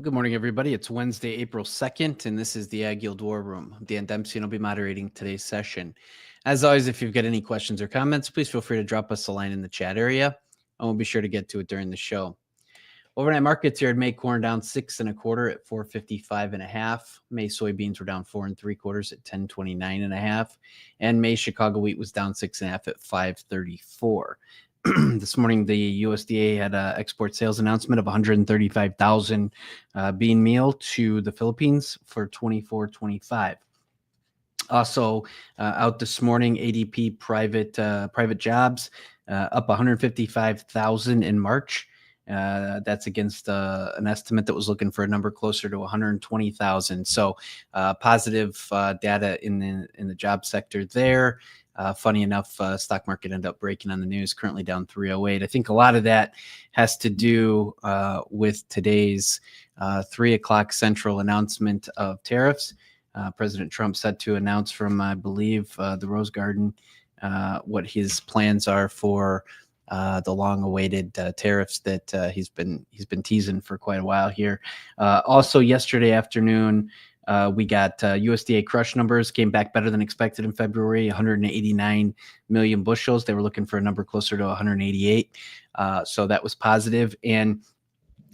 Well, good morning, everybody. It's Wednesday, April 2nd, and this is the AgYield War Room. I'm Dan Dempsey, and I'll be moderating today's session. As always, if you've got any questions or comments, please feel free to drop us a line in the chat area, and we'll be sure to get to it during the show. Overnight markets here had May corn down 6 1/4 at 455 1/2. May soybeans were down 4 3/4 at 1029 1/2, and May Chicago wheat was down 6 1/2 at 534. This morning, the USDA had an export sales announcement of 135,000 bean meal to the Philippines for 24-25. Also out this morning, ADP private jobs up 155,000 in March. That's against an estimate that was looking for a number closer to 120,000. So positive data in the job sector there. Funny enough, stock market ended up breaking on the news, currently down 308. I think a lot of that has to do with today's 3 o'clock Central announcement of tariffs. President Trump set to announce from, I believe, the Rose Garden what his plans are for the long-awaited tariffs that he's been teasing for quite a while here. Also, yesterday afternoon, we got USDA crush numbers came back better than expected in February, 189 million bushels. They were looking for a number closer to 188. So that was positive. And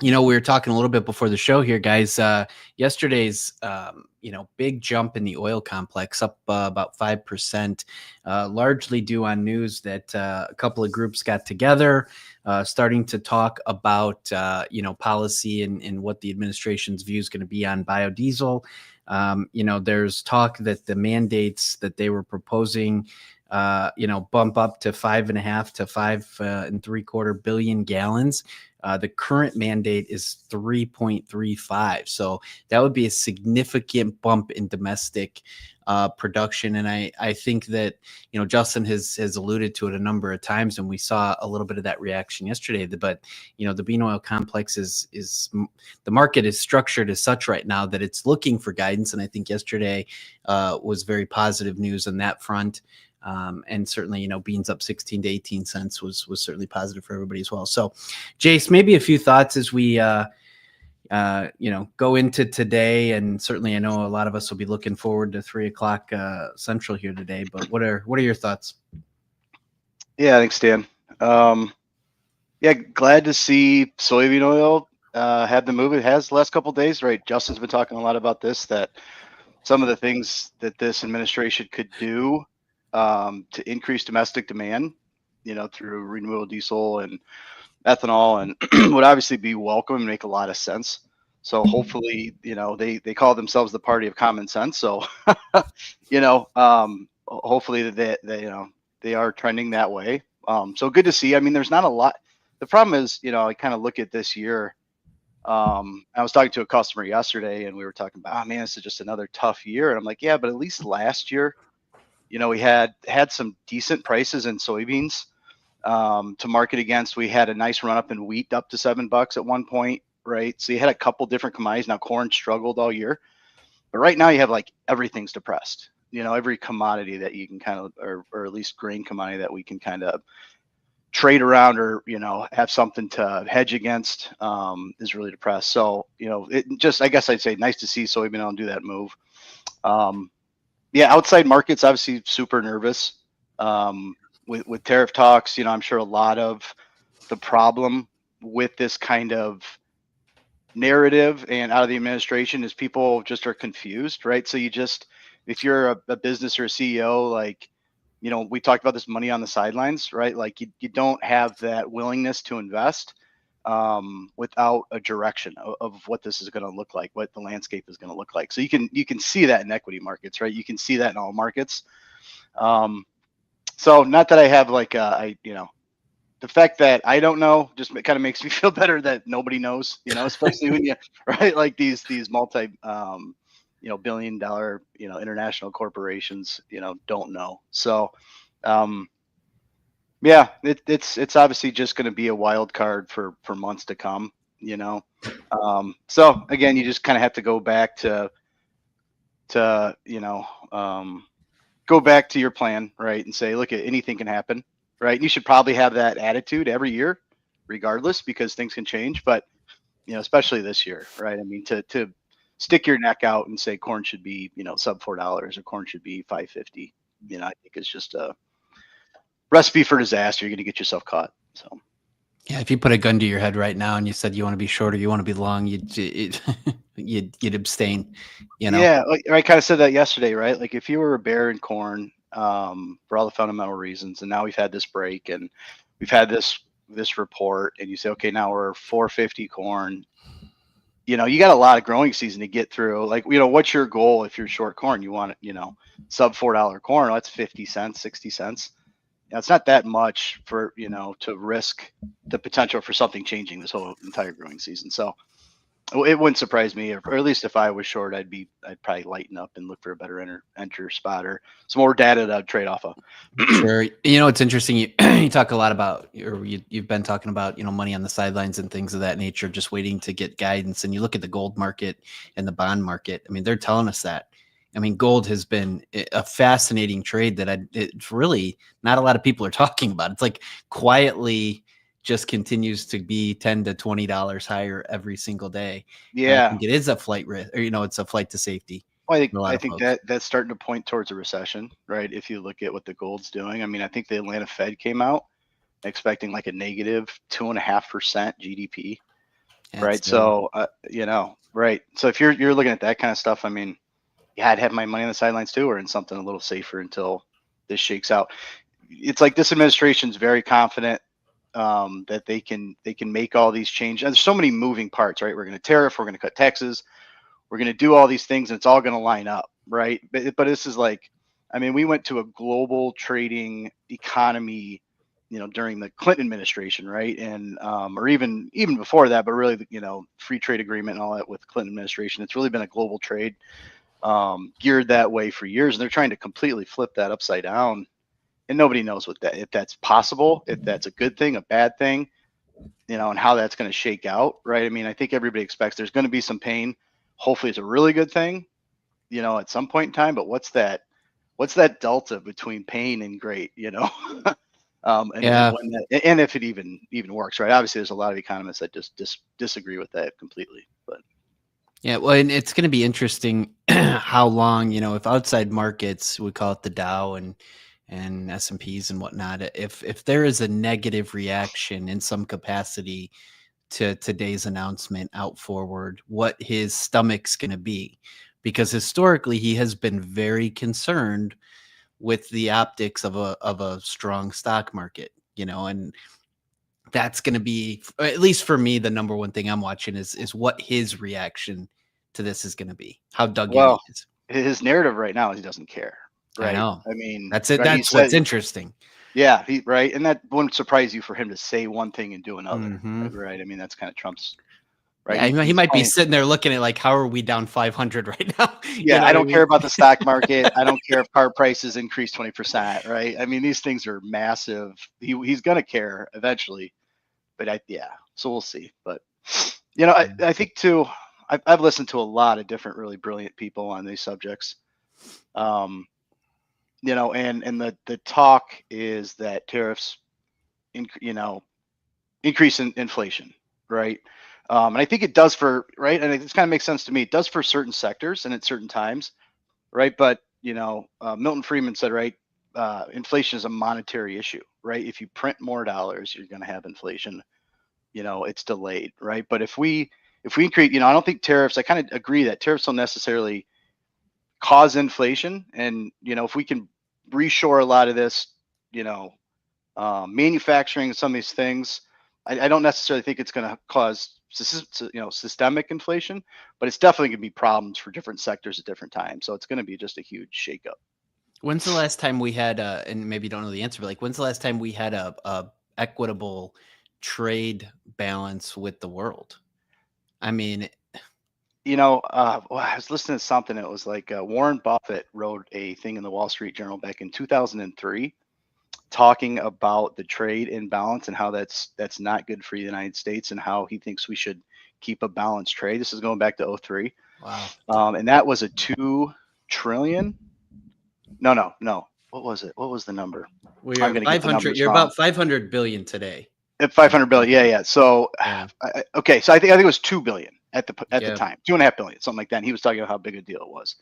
we were talking a little bit before the show here, guys. Yesterday's, big jump in the oil complex, up about 5%, largely due on news that a couple of groups got together, starting to talk about, policy and what the administration's view is going to be on biodiesel. There's talk that the mandates that they were proposing, bump up to 5.5 to 5.75 billion gallons. The current mandate is 3.35. So that would be a significant bump in domestic production. And I think that, Justin has alluded to it a number of times, and we saw a little bit of that reaction yesterday. But, the bean oil complex is the market is structured as such right now that it's looking for guidance. And I think yesterday was very positive news on that front. And certainly, beans up 16 to 18 cents was certainly positive for everybody as well. So, Jace, maybe a few thoughts as we, go into today. And certainly, I know a lot of us will be looking forward to 3 o'clock Central here today. But what are your thoughts? Yeah, thanks, Dan. Glad to see soybean oil had the move it has the last couple of days. Right, Justin's been talking a lot about this. That some of the things that this administration could do to increase domestic demand, through renewable diesel and ethanol, and would obviously be welcome and make a lot of sense. So hopefully, they call themselves the party of common sense. So, hopefully they are trending that way. So good to see. I mean, there's not a lot. The problem is, I kind of look at this year. I was talking to a customer yesterday, and we were talking about, oh man, this is just another tough year. And I'm like, yeah, but at least last year, we had some decent prices in soybeans to market against. We had a nice run up in wheat up to $7 at one point, right? So you had a couple different commodities. Now corn struggled all year, but right now you have like everything's depressed. Every commodity that you can kind of, or at least grain commodity that we can kind of trade around or have something to hedge against is really depressed. So it just, I guess I'd say nice to see soybean oil do that move. Outside markets obviously super nervous with tariff talks. I'm sure a lot of the problem with this kind of narrative and out of the administration is people just are confused, right? So if you're a business or a CEO, like, we talked about this money on the sidelines, right? Like you don't have that willingness to invest without a direction of what this is going to look like, what the landscape is going to look like. So you can see that in equity markets, right? You can see that in all markets. So not that I have like the fact that I don't know just kind of makes me feel better that nobody knows, especially when you right like these multi billion-dollar international corporations don't know. So it's obviously just going to be a wild card for months to come, so again, you just kind of have to go back to go back to your plan, right? And say, look, anything can happen, right? You should probably have that attitude every year regardless, because things can change. But especially this year, right? I mean, to stick your neck out and say corn should be, sub $4 or corn should be 5.50, I think it's just a recipe for disaster. You're going to get yourself caught. So. Yeah, if you put a gun to your head right now and you said you want to be short or you want to be long, you'd abstain. Yeah, like I kind of said that yesterday, right? Like if you were a bear in corn, for all the fundamental reasons, and now we've had this break and we've had this report, and you say, okay, now we're 450 corn. You got a lot of growing season to get through. Like, what's your goal if you're short corn? You want sub $4 corn. That's 50 cents, 60 cents. It's not that much for, to risk the potential for something changing this whole entire growing season. So it wouldn't surprise me, or at least if I was short, I'd probably lighten up and look for a better enter spot or some more data to trade off of. Sure. It's interesting. You talk a lot about, or you've been talking about, money on the sidelines and things of that nature, just waiting to get guidance. And you look at the gold market and the bond market. I mean, they're telling us that. I mean, gold has been a fascinating trade that it's really not a lot of people are talking about. It's like quietly just continues to be $10 to $20 higher every single day. Yeah. I think it is a flight risk, or, it's a flight to safety. Well, I think that's starting to point towards a recession, right? If you look at what the gold's doing. I mean, I think the Atlanta Fed came out expecting like a negative 2.5% GDP, right? So, right. So if you're looking at that kind of stuff, I mean, yeah, I'd have my money on the sidelines too, or in something a little safer until this shakes out. It's like this administration's very confident that they can make all these changes. And there's so many moving parts, right? We're going to tariff, we're going to cut taxes, we're going to do all these things, and it's all going to line up, right? But this is like, I mean, we went to a global trading economy, during the Clinton administration, right? And or even before that, but really, free trade agreement and all that with Clinton administration. It's really been a global trade geared that way for years, and they're trying to completely flip that upside down. And nobody knows if that's possible, if that's a good thing, a bad thing, and how that's going to shake out, right? I mean, I think everybody expects there's going to be some pain. Hopefully it's a really good thing, at some point in time, but what's that delta between pain and great, and if it even works, right? Obviously there's a lot of economists that just disagree with that completely, but. Yeah, well, and it's going to be interesting how long, if outside markets, we call it the Dow and S&Ps and whatnot, if there is a negative reaction in some capacity to today's announcement out forward, what his stomach's going to be, because historically he has been very concerned with the optics of a strong stock market, and that's going to be, at least for me, the number one thing I'm watching is what his reaction to this is going to be. How dug in he is. His narrative right now is he doesn't care. Right. I know. I mean, that's it. Right? That's what's interesting. Yeah. Right. And that wouldn't surprise you for him to say one thing and do another. Right. I mean, that's kind of Trump's. Right. Yeah, he might be sitting there looking at like, how are we down 500 right now? Yeah. I don't care about the stock market. I don't care if car prices increase 20%. Right. I mean, these things are massive. He's going to care eventually. But so we'll see. But, I think too, I've listened to a lot of different really brilliant people on these subjects. And the talk is that tariffs, increase in inflation, right? And I think it does right? And it kind of makes sense to me. It does for certain sectors and at certain times, right? But, Milton Friedman said, right, inflation is a monetary issue, right? If you print more dollars, you're going to have inflation. It's delayed, right? But if we increase, I don't think tariffs, I kind of agree that tariffs don't necessarily cause inflation. And, if we can reshore a lot of this, manufacturing, some of these things, I don't necessarily think it's going to cause, systemic inflation, but it's definitely going to be problems for different sectors at different times. So it's going to be just a huge shakeup. When's the last time we had, and maybe you don't know the answer, but like, when's the last time we had a equitable trade balance with the world? I mean, I was listening to something. It was like Warren Buffett wrote a thing in the Wall Street Journal back in 2003, talking about the trade imbalance and how that's not good for the United States and how he thinks we should keep a balanced trade. This is going back to 2003. Wow. And that was a $2 trillion. No. What was it? What was the number? Well, you're 500. You're about 500 billion today. At 500 billion. Yeah. So, Yeah. okay. So I think it was 2 billion at the Yeah. time, 2.5 billion, something like that. And he was talking about how big a deal it was.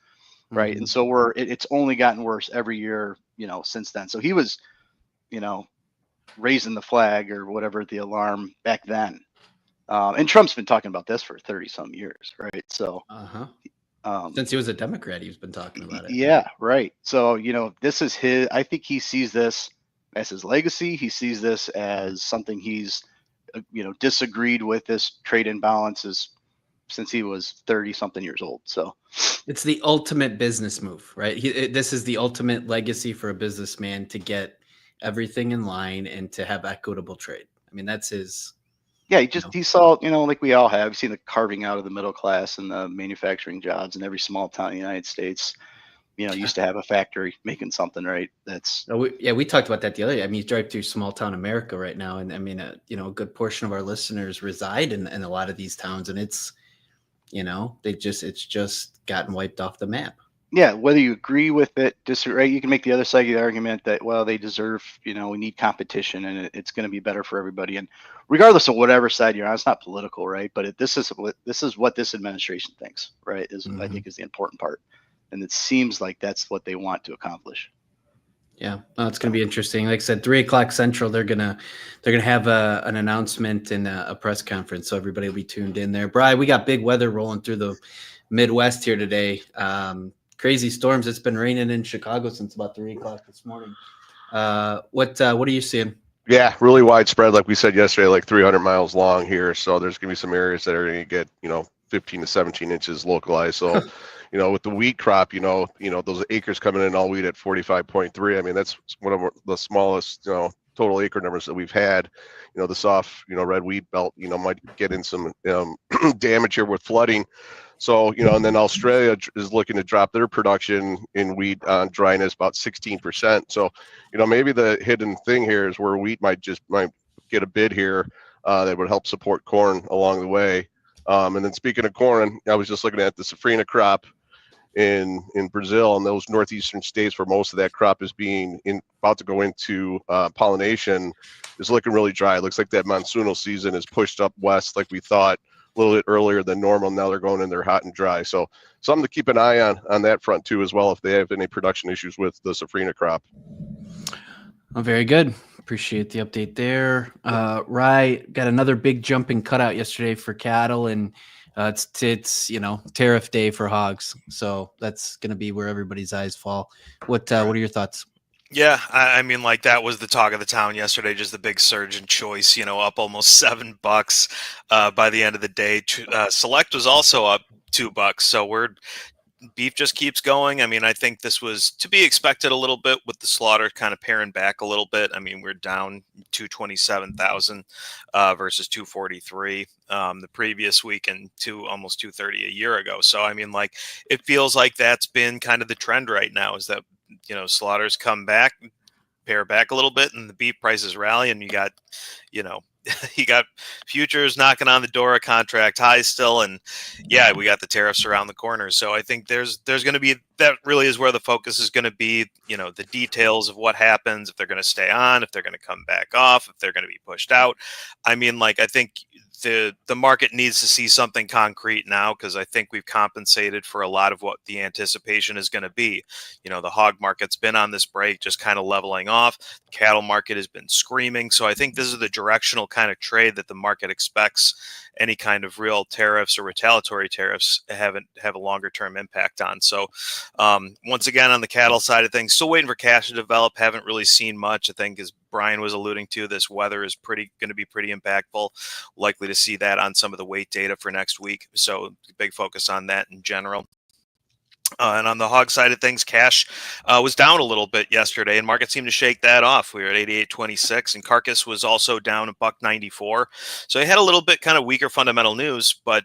Right. Mhm. And so it's only gotten worse every year, since then. So he was, raising the flag or whatever, the alarm back then. And Trump's been talking about this for 30 some years. Right. So, Uh-huh. um, Since he was a Democrat, he's been talking about it. yeah, right. So, this is I think he sees this as his legacy. He sees this as something he's, disagreed with this trade imbalances since he was 30 something years old. So, It's the ultimate business move, right? This is the ultimate legacy for a businessman to get everything in line and to have equitable trade. I mean, that's his. yeah, You know, he saw, like we all have seen the carving out of the middle class and the manufacturing jobs in every small town in the United States. Used to have a factory making something, right? That's we talked about that the other day. I mean, you drive through small town America right now, and I mean, a good portion of our listeners reside in a lot of these towns, and it's, it's just gotten wiped off the map. yeah, whether you agree with it, disagree, you can make the other side of the argument that, well, they deserve, we need competition and it's going to be better for everybody. And regardless of whatever side you're on, it's not political, right? But this is what this administration thinks, right? I think is the important part. And it seems like that's what they want to accomplish. Yeah, it's going to be interesting. Like I said, 3:00 Central, they're gonna have an announcement and a press conference, so everybody will be tuned in there. Brian, we got big weather rolling through the Midwest here today. Crazy storms. It's been raining in Chicago since about 3:00 this morning. What are you seeing? Yeah, really widespread, like we said yesterday, like 300 miles long here. So there's gonna be some areas that are gonna get 15 to 17 inches localized. So with the wheat crop, those acres coming in all wheat at 45.3. I mean, that's one of the smallest, total acre numbers that we've had. The soft, red wheat belt, might get in some damage here with flooding. So, and then Australia is looking to drop their production in wheat on dryness about 16%. So, maybe the hidden thing here is where wheat might get a bid here that would help support corn along the way. And then speaking of corn, I was just looking at the safrinha crop in Brazil and those northeastern states where most of that crop is about to go into pollination is looking really dry. It looks like that monsoonal season is pushed up west like we thought a little bit earlier than normal. Now they're going in there hot and dry. So something to keep an eye on that front too as well if they have any production issues with the safrinha crop. Oh, very good. Appreciate the update there. Rye got another big jumping cutout yesterday for cattle, and it's tariff day for hogs. So that's going to be where everybody's eyes fall. What are your thoughts? Yeah, I mean, like that was the talk of the town yesterday. Just the big surge in choice, up almost $7 by the end of the day. Select was also up $2, so beef just keeps going. I mean, I think this was to be expected a little bit with the slaughter kind of paring back a little bit. I mean, we're down 227,000 versus 243 the previous week and almost 230 a year ago. So, I mean, like it feels like that's been kind of the trend right now is that, slaughters come back, pare back a little bit and the beef prices rally and you got futures knocking on the door, a contract high still, and yeah, we got the tariffs around the corner. So I think there's going to be, that really is where the focus is going to be. The details of what happens, if they're going to stay on, if they're going to come back off, if they're going to be pushed out. I mean, like I think the market needs to see something concrete now because I think we've compensated for a lot of what the anticipation is going to be. The hog market's been on this break, just kind of leveling off. The cattle market has been screaming. So I think this is the directional kind of trade that the market expects any kind of real tariffs or retaliatory tariffs have a longer term impact on. So once again, on the cattle side of things, still waiting for cash to develop. Haven't really seen much. I think as Brian was alluding to, this weather is going to be pretty impactful. Likely to see that on some of the weight data for next week. So big focus on that in general. And on the hog side of things, cash was down a little bit yesterday, and market seemed to shake that off. We were at 88.26, and carcass was also down $1.94. So it had a little bit kind of weaker fundamental news, but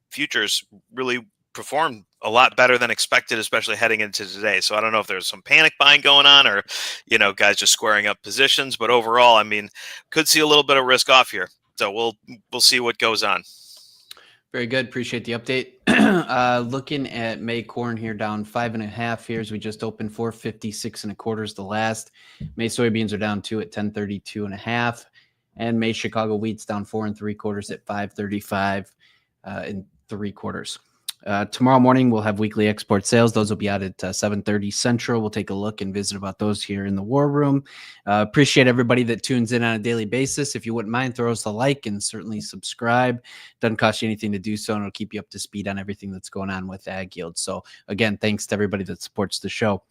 futures really performed a lot better than expected, especially heading into today. So I don't know if there's some panic buying going on or, guys just squaring up positions. But overall, I mean, could see a little bit of risk off here. So we'll see what goes on. Very good. Appreciate the update. Looking at May corn here, down 5.5 here as we just opened 456.25 is the last. May soybeans are down 2 at 1032.5. And May Chicago wheat's down 4 3/4 at 535 3/4. Tomorrow morning, we'll have weekly export sales. Those will be out at 7:30 Central. We'll take a look and visit about those here in the War Room. Appreciate everybody that tunes in on a daily basis. If you wouldn't mind, throw us a like and certainly subscribe. Doesn't cost you anything to do so, and it'll keep you up to speed on everything that's going on with AgYield. So again, thanks to everybody that supports the show.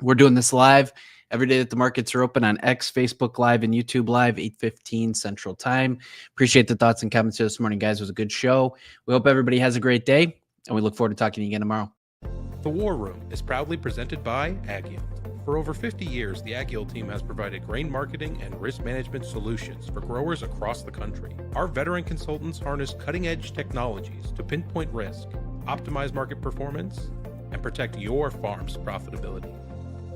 We're doing this live every day that the markets are open on X, Facebook Live, and YouTube Live, 8:15 Central Time. Appreciate the thoughts and comments here this morning, guys. It was a good show. We hope everybody has a great day, and we look forward to talking to you again tomorrow. The War Room is proudly presented by AgYield. For over 50 years, the AgYield team has provided grain marketing and risk management solutions for growers across the country. Our veteran consultants harness cutting-edge technologies to pinpoint risk, optimize market performance, and protect your farm's profitability.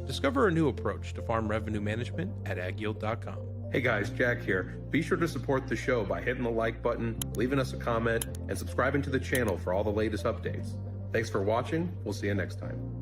Discover a new approach to farm revenue management at agyield.com. Hey guys, Jack here. Be sure to support the show by hitting the like button, leaving us a comment, and subscribing to the channel for all the latest updates. Thanks for watching. We'll see you next time.